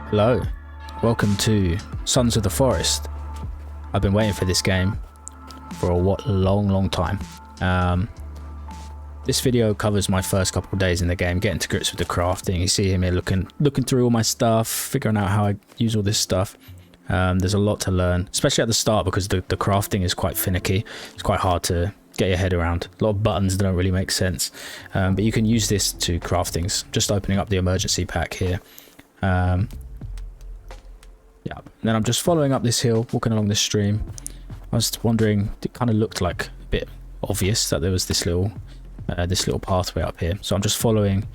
Hello, welcome to Sons of the Forest. I've been waiting for this game for a long time. This video covers my first couple of days in the game, getting to grips with the crafting. You see him here looking through all my stuff, figuring out how I use all this stuff. There's a lot to learn, especially at the start because the crafting is quite finicky. It's quite hard to get your head around. A lot of buttons don't really make sense, but you can use this to craft things. Just opening up the emergency pack here. Yeah, and then I'm just following up this hill, walking along this stream. I was wondering, it kind of looked like a bit obvious that there was this little pathway up here. So I'm just following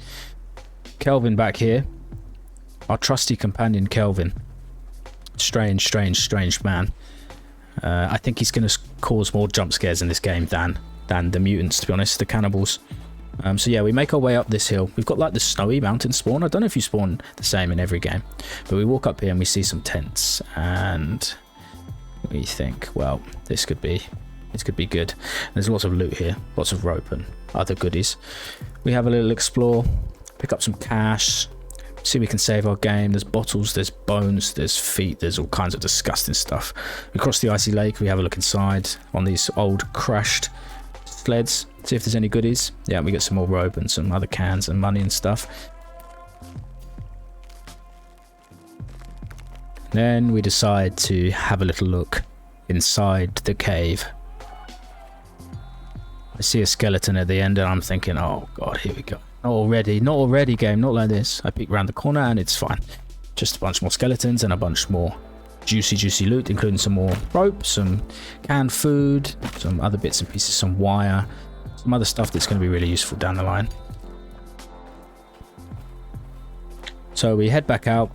Kelvin back here, our trusty companion Kelvin. Strange man. I think he's going to cause more jump scares in this game than the mutants, to be honest, the cannibals. So yeah, we make our way up this hill. We've got like the snowy mountain spawn. I don't know if you spawn the same in every game, but we walk up here and we see some tents, and we think, well, this could be good. There's lots of loot here, lots of rope and other goodies. We have a little explore, pick up some cash, see if we can save our game. There's bottles, there's bones, there's feet, there's all kinds of disgusting stuff. We cross the icy lake, we have a look inside on these old crashed sleds, see if there's any goodies. Yeah, we get some more rope and some other cans and money and stuff. Then we decide to have a little look inside the cave. I see a skeleton at the end and I'm thinking, oh god, here we go. Not already game, not like this. I peek around the corner and it's fine. Just a bunch more skeletons and a bunch more juicy loot, including some more rope, some canned food, some other bits and pieces, some wire, some other stuff that's going to be really useful down the line. So we head back out.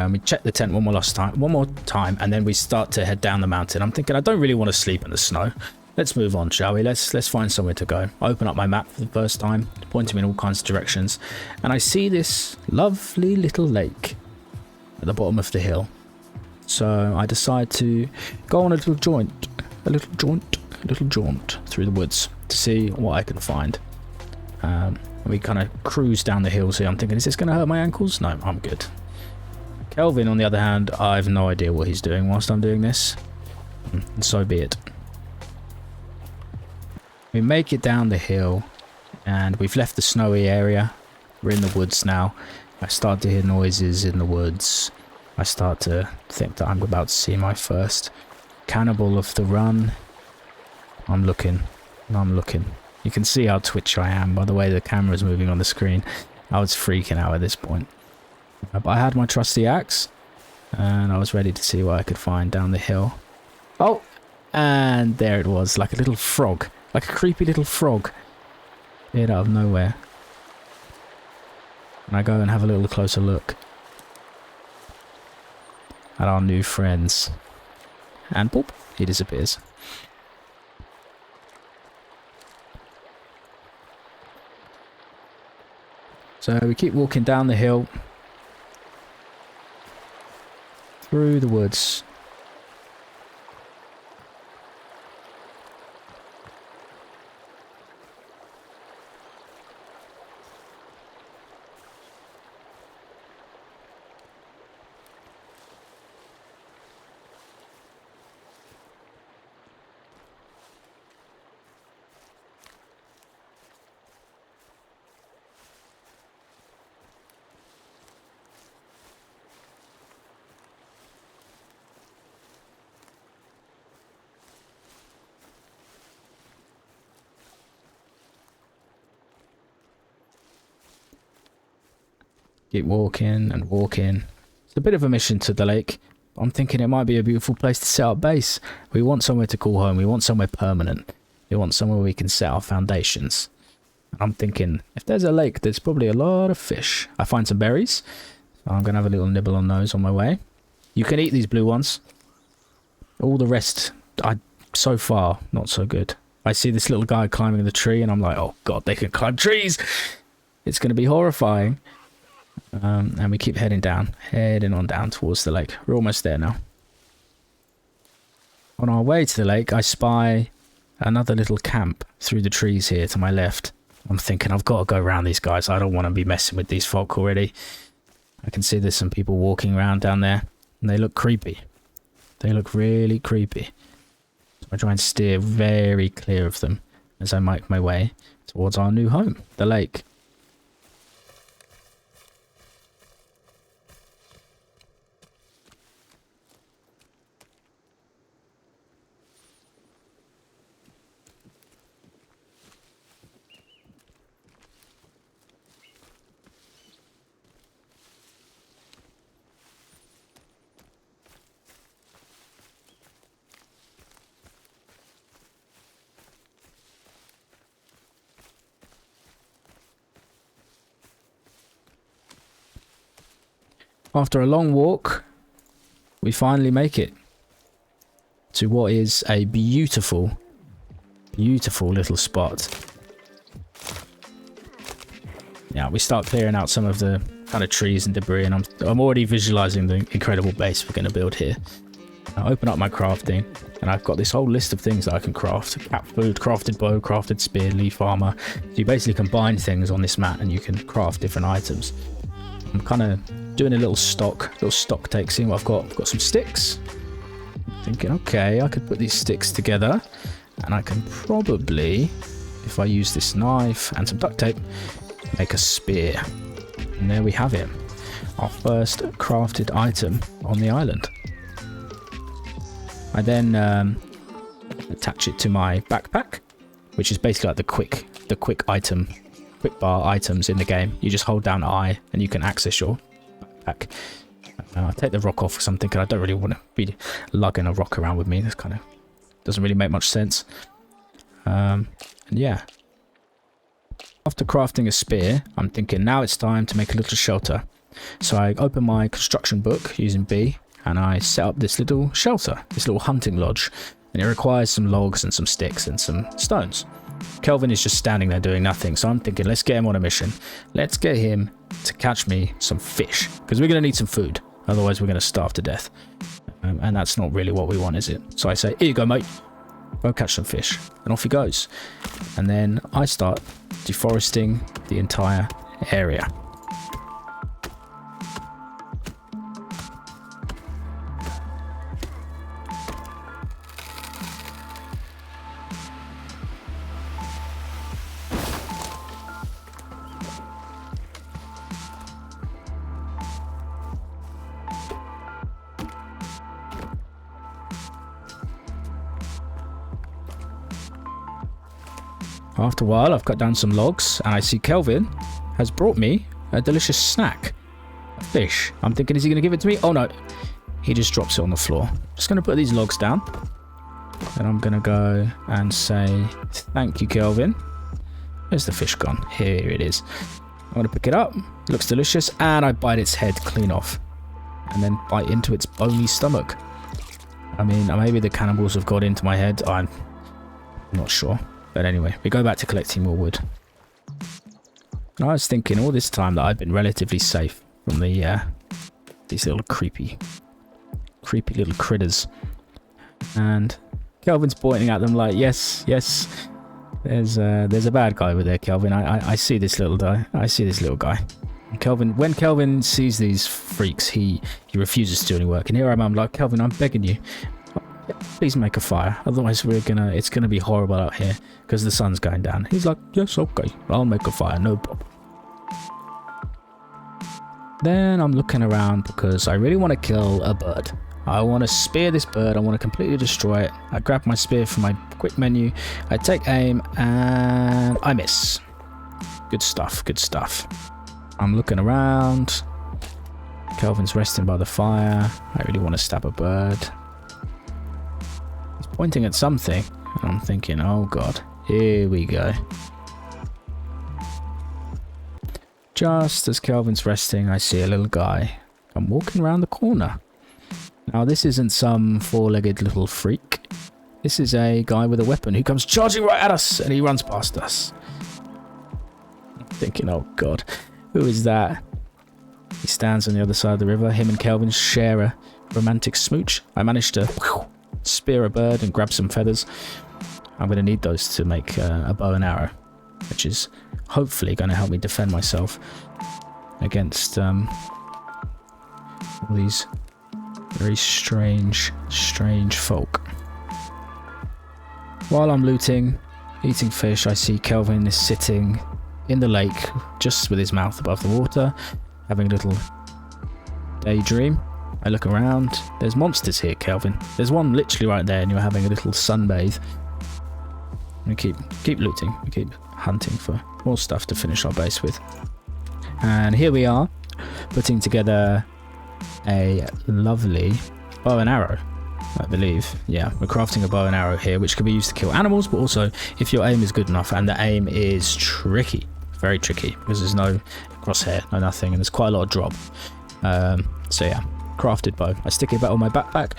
We check the tent one more time, and then we start to head down the mountain. I'm thinking I don't really want to sleep in the snow. Let's move on, shall we? Let's find somewhere to go. I open up my map for the first time, pointing me in all kinds of directions, and I see this lovely little lake at the bottom of the hill. So I decide to go on a little jaunt through the woods to see what I can find. We kind of cruise down the hills here. I'm thinking, is this going to hurt my ankles? No, I'm good. Kelvin, on the other hand, I have no idea what he's doing whilst I'm doing this. And so be it. We make it down the hill, and we've left the snowy area. We're in the woods now. I start to hear noises in the woods. I start to think that I'm about to see my first cannibal of the run. I'm looking. You can see how twitchy I am by the way the camera's moving on the screen. I was freaking out at this point. But I had my trusty axe, and I was ready to see what I could find down the hill. Oh, and there it was, like a little frog. Like a creepy little frog. Appeared out of nowhere. And I go and have a little closer look at our new friends. And boop, he disappears. So we keep walking down the hill. Through the woods. Keep walking and walking. It's a bit of a mission to the lake. I'm thinking it might be a beautiful place to set up base. We want somewhere to call home. We want somewhere permanent. We want somewhere we can set our foundations. I'm thinking, if there's a lake, there's probably a lot of fish. I find some berries. So I'm going to have a little nibble on those on my way. You can eat these blue ones. All the rest, so far, not so good. I see this little guy climbing the tree and I'm like, oh god, they can climb trees. It's going to be horrifying. And we keep heading on down towards the lake. We're almost there now. On our way to the lake, I spy another little camp through the trees here to my left. I'm thinking I've got to go around these guys. I don't want to be messing with these folk already. I can see there's some people walking around down there, and they look creepy. They look really creepy. So I try and steer very clear of them as I make my way towards our new home, the lake. After a long walk, we finally make it to what is a beautiful, beautiful little spot. Yeah, we start clearing out some of the kind of trees and debris, and I'm already visualizing the incredible base we're going to build here. I open up my crafting, and I've got this whole list of things that I can craft. Cat food, crafted bow, crafted spear, leaf armor. So you basically combine things on this mat, and you can craft different items. I'm kind of doing a little stock take, seeing what I've got. I've got some sticks. I'm thinking, okay, I could put these sticks together, and I can probably, if I use this knife and some duct tape, make a spear. And there we have it, our first crafted item on the island. I then attach it to my backpack, which is basically like the quick bar items in the game. You just hold down I and you can access your backpack. I take the rock off because I'm thinking I don't really want to be lugging a rock around with me. This kind of doesn't really make much sense. And yeah. After crafting a spear, I'm thinking now it's time to make a little shelter. So I open my construction book using B, and I set up this little shelter, this little hunting lodge. And it requires some logs and some sticks and some stones. Kelvin is just standing there doing nothing, so I'm thinking, let's get him on a mission. Let's get him to catch me some fish, because we're going to need some food. Otherwise, we're going to starve to death. And that's not really what we want, is it? So I say, here you go, mate. Go catch some fish. And off he goes. And then I start deforesting the entire area. After a while, I've cut down some logs, and I see Kelvin has brought me a delicious snack. A fish. I'm thinking, is he going to give it to me? Oh no. He just drops it on the floor. Just going to put these logs down. And I'm going to go and say, thank you, Kelvin. Where's the fish gone? Here it is. I'm going to pick it up. It looks delicious. And I bite its head clean off. And then bite into its bony stomach. I mean, maybe the cannibals have got into my head. I'm not sure. But anyway, we go back to collecting more wood. And I was thinking all this time that I've been relatively safe from the these little creepy little critters. And Kelvin's pointing at them like, yes, there's a bad guy over there, Kelvin. I see this little guy. I see this little guy. And Kelvin, when Kelvin sees these freaks, he refuses to do any work. And here I'm like, Kelvin, I'm begging you. Please make a fire, otherwise it's gonna be horrible out here because the sun's going down. He's like, yes, okay, I'll make a fire, no problem. Then I'm looking around because I really want to kill a bird. I want to spear this bird. I want to completely destroy it. I grab my spear from my quick menu. I take aim and I miss. Good stuff, good stuff. I'm looking around. Kelvin's resting by the fire. I really want to stab a bird. Pointing at something, and I'm thinking, oh god, here we go. Just as Kelvin's resting, I see a little guy come walking around the corner. Now this isn't some four-legged little freak. This is a guy with a weapon who comes charging right at us, and he runs past us. I'm thinking, oh god, who is that? He stands on the other side of the river. Him and Kelvin share a romantic smooch. I managed to spear a bird and grab some feathers. I'm going to need those to make a bow and arrow, which is hopefully going to help me defend myself against All these very strange folk. While I'm looting, eating fish, I see Kelvin is sitting in the lake, just with his mouth above the water, having a little daydream. I look around. There's monsters here, Kelvin. There's one literally right there, and you're having a little sunbathe. We keep looting. We keep hunting for more stuff to finish our base with. And here we are, putting together a lovely bow and arrow, I believe. Yeah, we're crafting a bow and arrow here, which can be used to kill animals, but also if your aim is good enough, and the aim is tricky, very tricky, because there's no crosshair, no nothing, and there's quite a lot of drop. So yeah, crafted bow. I stick it back on my backpack,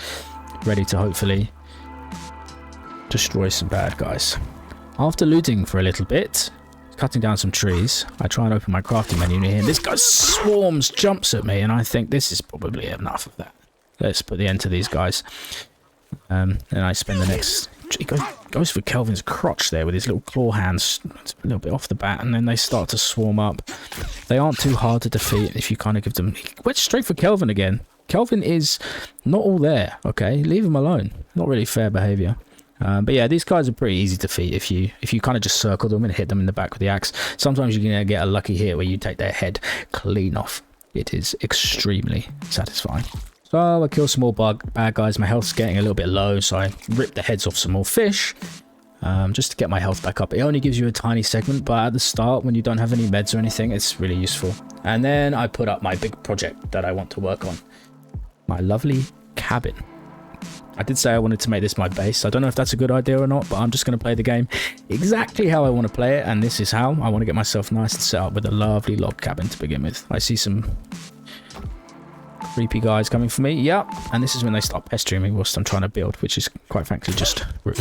ready to hopefully destroy some bad guys. After looting for a little bit, cutting down some trees, I try and open my crafting menu here, and this guy jumps at me, and I think this is probably enough of that. Let's put the end to these guys. And I spend the next... He goes for Kelvin's crotch there with his little claw hands. It's a little bit off the bat, and then they start to swarm up. They aren't too hard to defeat if you kind of give them... He went straight for Kelvin again. Kelvin is not all there, okay? Leave him alone. Not really fair behaviour. But yeah, these guys are pretty easy to defeat if you kind of just circle them and hit them in the back with the axe. Sometimes you're going to get a lucky hit where you take their head clean off. It is extremely satisfying. So I kill some more bad guys. My health's getting a little bit low, so I rip the heads off some more fish just to get my health back up. It only gives you a tiny segment, but at the start, when you don't have any meds or anything, it's really useful. And then I put up my big project that I want to work on. My lovely cabin. I did say I wanted to make this my base. I don't know if that's a good idea or not, but I'm just going to play the game exactly how I want to play it, and this is how. I want to get myself nice and set up with a lovely log cabin to begin with. I see some creepy guys coming for me. Yep, and this is when they start pestering me whilst I'm trying to build, which is quite frankly just rude.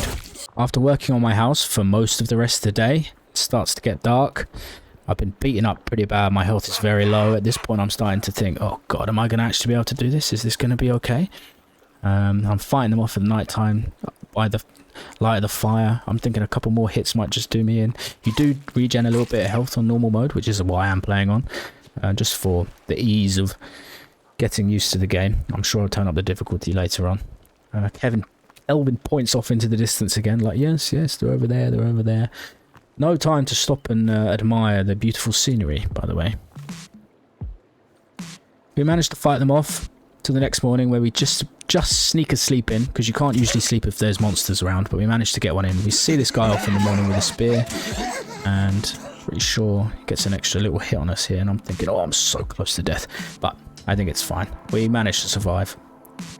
After working on my house for most of the rest of the day, it starts to get dark. I've been beaten up pretty bad. My health is very low. At this point, I'm starting to think, oh God, am I going to actually be able to do this? Is this going to be okay? I'm fighting them off at night time by the light of the fire. I'm thinking a couple more hits might just do me in. You do regen a little bit of health on normal mode, which is why I'm playing on, just for the ease of getting used to the game. I'm sure I'll turn up the difficulty later on. Kelvin points off into the distance again, like, yes, they're over there, they're over there. No time to stop and admire the beautiful scenery, by the way. We managed to fight them off till the next morning, where we just sneak a sleep in, because you can't usually sleep if there's monsters around, but we managed to get one in. We see this guy off in the morning with a spear, and pretty sure he gets an extra little hit on us here, and I'm thinking, oh, I'm so close to death, but I think it's fine. We managed to survive.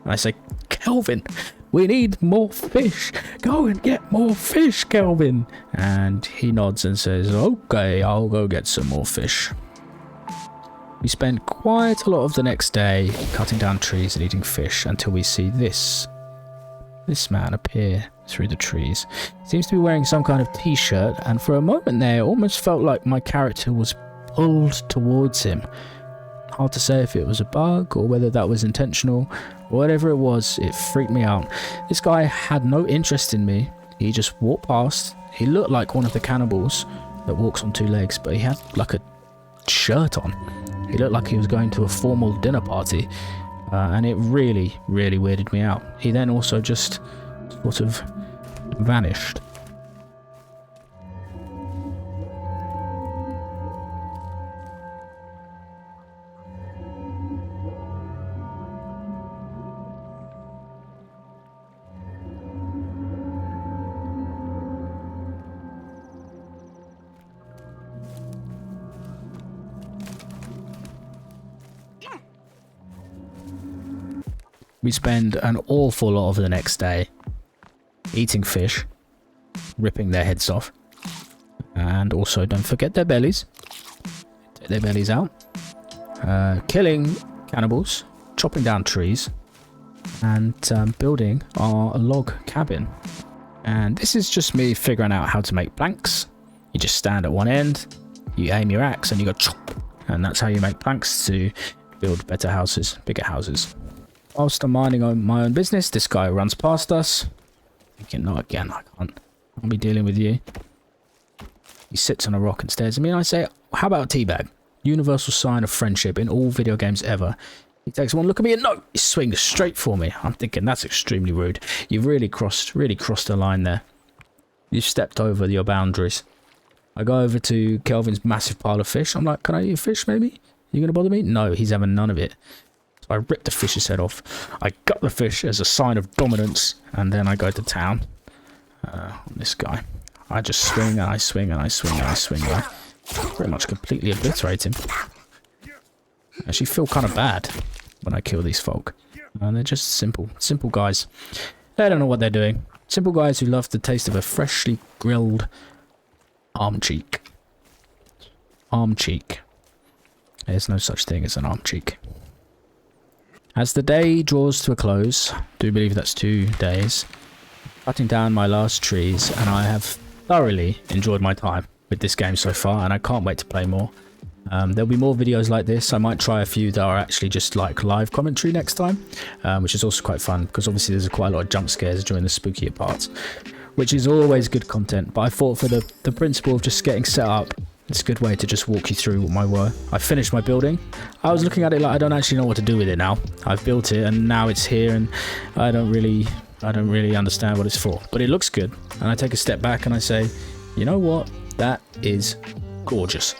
And I say, Kelvin, we need more fish. Go and get more fish, Kelvin. And he nods and says, okay, I'll go get some more fish. We spend quite a lot of the next day cutting down trees and eating fish until we see this man appear through the trees. He seems to be wearing some kind of t-shirt, and for a moment there, it almost felt like my character was pulled towards him. Hard to say if it was a bug or whether that was intentional. Whatever it was, it freaked me out. This guy had no interest in me. He just walked past. He looked like one of the cannibals that walks on two legs, but he had like a shirt on. He looked like he was going to a formal dinner party, and it really, really weirded me out. He then also just sort of vanished. We spend an awful lot of the next day eating fish, ripping their heads off, and also don't forget their bellies. Take their bellies out. Killing cannibals, chopping down trees, and building our log cabin. And this is just me figuring out how to make planks. You just stand at one end, you aim your axe, and you go chop. And that's how you make planks to build better houses, bigger houses. Whilst I'm minding my own business, this guy runs past us. Thinking, no, again, I can't be dealing with you. He sits on a rock and stares at me, and I say, how about a teabag? Universal sign of friendship in all video games ever. He takes one look at me and no, he swings straight for me. I'm thinking that's extremely rude. You've really crossed the line there. You've stepped over your boundaries. I go over to Kelvin's massive pile of fish. I'm like, can I eat a fish maybe? You gonna bother me? No, he's having none of it. So I rip the fish's head off. I gut the fish as a sign of dominance. And then I go to town on this guy. I just swing and I swing and I swing and I swing. I pretty much completely obliterate him. I actually feel kind of bad when I kill these folk. And they're just simple guys. They don't know what they're doing. Simple guys who love the taste of a freshly grilled arm cheek. Arm cheek. There's no such thing as an arm cheek. As the day draws to a close, I do believe that's 2 days, cutting down my last trees, and I have thoroughly enjoyed my time with this game so far, and I can't wait to play more. There'll be more videos like this. I might try a few that are actually just like live commentary next time, which is also quite fun, because obviously there's quite a lot of jump scares during the spookier parts, which is always good content. But I thought for the principle of just getting set up, it's a good way to just walk you through what my work. I finished my building. I was looking at it like I don't actually know what to do with it now. I've built it and now it's here, and I don't really understand what it's for. But it looks good, and I take a step back and I say, you know what? That is gorgeous.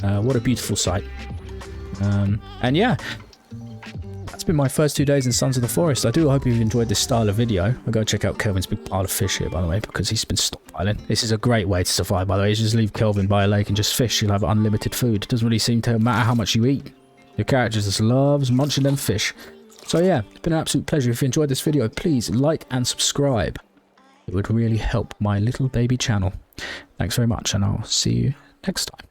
What a beautiful sight. And yeah, that's been my first 2 days in Sons of the Forest. I do hope you've enjoyed this style of video. I'll go check out Kelvin's big pile of fish here, by the way, because he's been stockpiling. This is a great way to survive, by the way. You just leave Kelvin by a lake and just fish. You'll have unlimited food. It doesn't really seem to matter how much you eat. Your character just loves munching them fish. So yeah, it's been an absolute pleasure. If you enjoyed this video, please like and subscribe. It would really help my little baby channel. Thanks very much, and I'll see you next time.